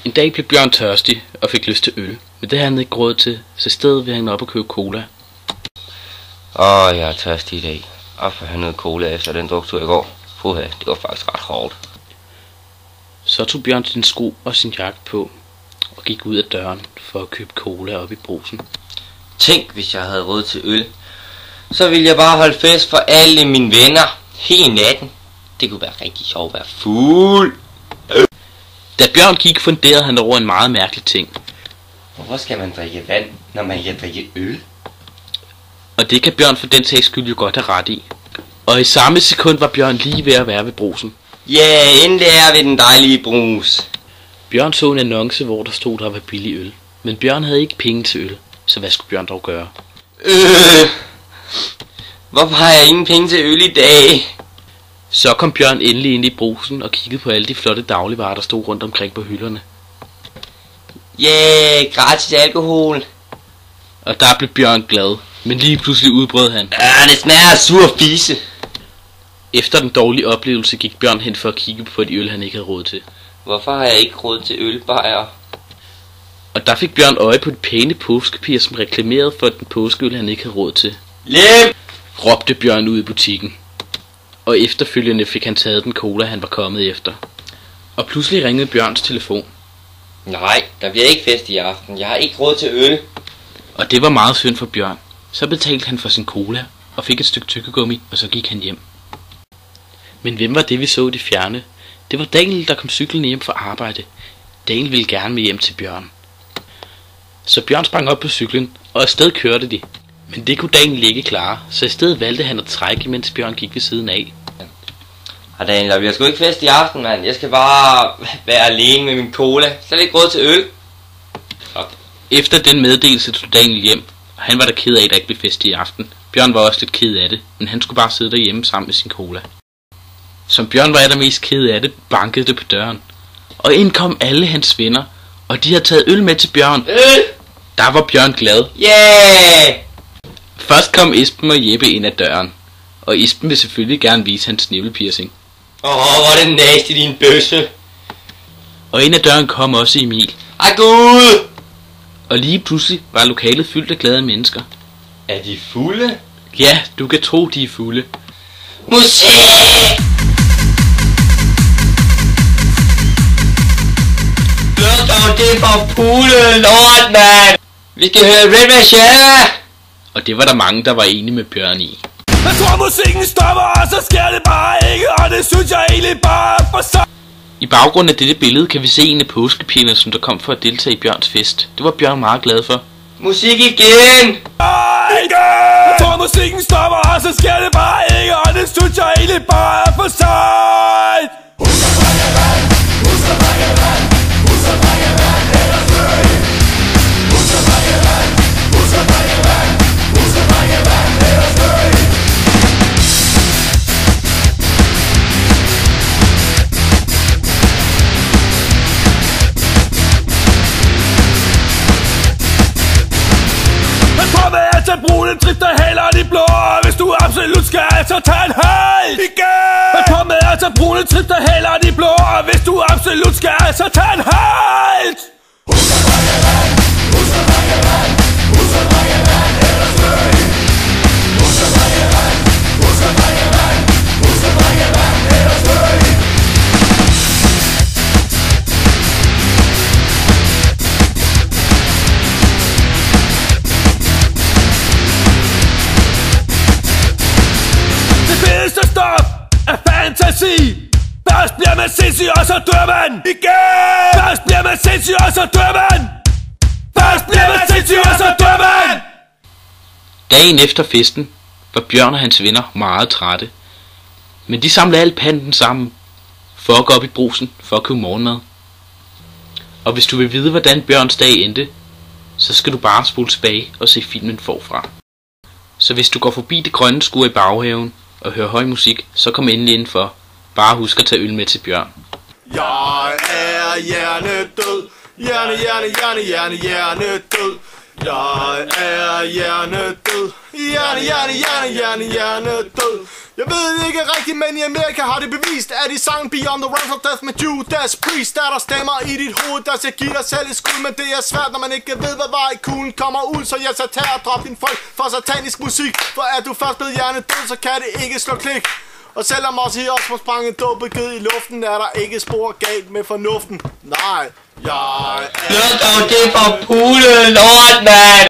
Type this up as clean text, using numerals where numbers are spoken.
En dag blev Bjørn tørstig og fik lyst til øl, men det havde han ikke råd til, så i stedet ville han op og købe cola. Jeg er tørstig i dag. Og for han noget cola efter den druktur i går. Puha, det var faktisk ret hårdt. Så tog Bjørn sin sko og sin jakke på og gik ud af døren for at købe cola op i Brugsen. Tænk, hvis jeg havde råd til øl. Så ville jeg bare holde fest for alle mine venner hele natten. Det kunne være rigtig sjovt at være fuld. Da Bjørn gik, funderede han over en meget mærkelig ting. Hvorfor skal man drikke vand, når man kan drikke øl? Og det kan Bjørn for den sags skyld jo godt have ret i. Og i samme sekund var Bjørn lige ved at være ved Brugsen. Ja, endelig er vi den dejlige Brus. Bjørn så en annonce, hvor der stod, der var billig øl. Men Bjørn havde ikke penge til øl, så hvad skulle Bjørn dog gøre? Hvorfor har jeg ingen penge til øl i dag? Så kom Bjørn endelig ind i Brugsen og kiggede på alle de flotte dagligvarer, der stod rundt omkring på hylderne. Gratis alkohol. Og der blev Bjørn glad, men lige pludselig udbrød han. Det smager af sur fise. Efter den dårlige oplevelse gik Bjørn hen for at kigge på de øl, han ikke havde råd til. Hvorfor har jeg ikke råd til ølbajer? Og der fik Bjørn øje på de pæne påskepiger, som reklamerede for den påskeøl, han ikke havde råd til. Lem! Råbte Bjørn ud i butikken. Og efterfølgende fik han taget den cola, han var kommet efter. Og pludselig ringede Bjørns telefon. Nej, der bliver ikke fest i aften. Jeg har ikke råd til øl. Og det var meget synd for Bjørn. Så betalte han for sin cola og fik et stykke tykkegummi, og så gik han hjem. Men hvem var det, vi så i det fjerne? Det var Daniel, der kom cyklende hjem fra arbejde. Daniel ville gerne med hjem til Bjørn. Så Bjørn sprang op på cyklen, og afsted kørte de. Men det kunne Daniel ikke klare, så i stedet valgte han at trække, mens Bjørn gik ved siden af. Daniel, der bliver sgu ikke fest i aften, mand. Jeg skal bare være alene med min cola. Slet ikke råd til øl. Efter den meddelelse tog Daniel hjem, og han var da ked af, at der ikke blev fest i aften. Bjørn var også lidt ked af det, men han skulle bare sidde derhjemme sammen med sin cola. Som Bjørn var allermest ked af det, bankede det på døren. Og ind kom alle hans venner, og de havde taget øl med til Bjørn. Der var Bjørn glad. Først kom Esben og Jeppe ind ad døren, og Esben vil selvfølgelig gerne vise hans sniblepiercing. Hvor er det nasty, din bøsse. Og ind ad døren kom også Emil. Gud! Og lige pludselig var lokalet fyldt af glade mennesker. Er de fulde? Ja, du kan tro, de er fulde. Musik! Det er for pule lort, mand! Vi skal høre Red Machine! Og det var der mange, der var enige med Bjørn i. Jeg tror musikken stopper, og så sker det bare ikke, og det synes jeg egentlig bare for så. I baggrunden af dette billede kan vi se en af påskepigerne, som der kom for at deltage i Bjørns fest. Det var Bjørn meget glad for. Musik igen! Jeg tror musikken stopper, og så sker det bare ikke, og det synes jeg egentlig bare for sejt. Brune trist og hælder de blå, og hvis du absolut skal, så tag en halv igen. Men kom med, altså brune trist og hælder de blå, og hvis du absolut skal, så tag en halv. Husk at drikke vand, husk at drikke vand, husk at drikke vand, ellers dø. Husk at drikke vand, husk at drikke vand, husk at drikke vand, ellers dø. Stop af fantasi. Først bliver man sindssyg, og så dør man igen. Først bliver man sindssyg, og så dør man. Først bliver man sindssyg, og så dør man. Dagen efter festen var Bjørn og hans venner meget trætte. Men de samlede alt panten sammen for at gå op i Brugsen for at købe morgenmad. Og hvis du vil vide, hvordan Bjørns dag endte, så skal du bare spole tilbage og se filmen forfra. Så hvis du går forbi det grønne skur i baghaven og hører høj musik, så kom endelig indenfor. Bare husk at tage øl med til Bjørn. Jeg er hjernedød. Hjernedød. Jeg er hjernedød. Hjernedød. Jeg ved ikke rigtigt, men i Amerika har det bevist, at i sangen Beyond the Realms of Death med Judas Priest, der stemmer i dit hoved, der skal give dig selv et skud, men det er svært, når man ikke ved, hvad vej kuglen kommer ud, så jeg så tager og drop din folk for satanisk musik, for er du først blevet hjernedød, så kan det ikke slå klik. Og selvom også i os må sprang en dåbeged i luften, er der ikke spor galt med fornuften. Nej, jeg er... Det for pule lort, mand!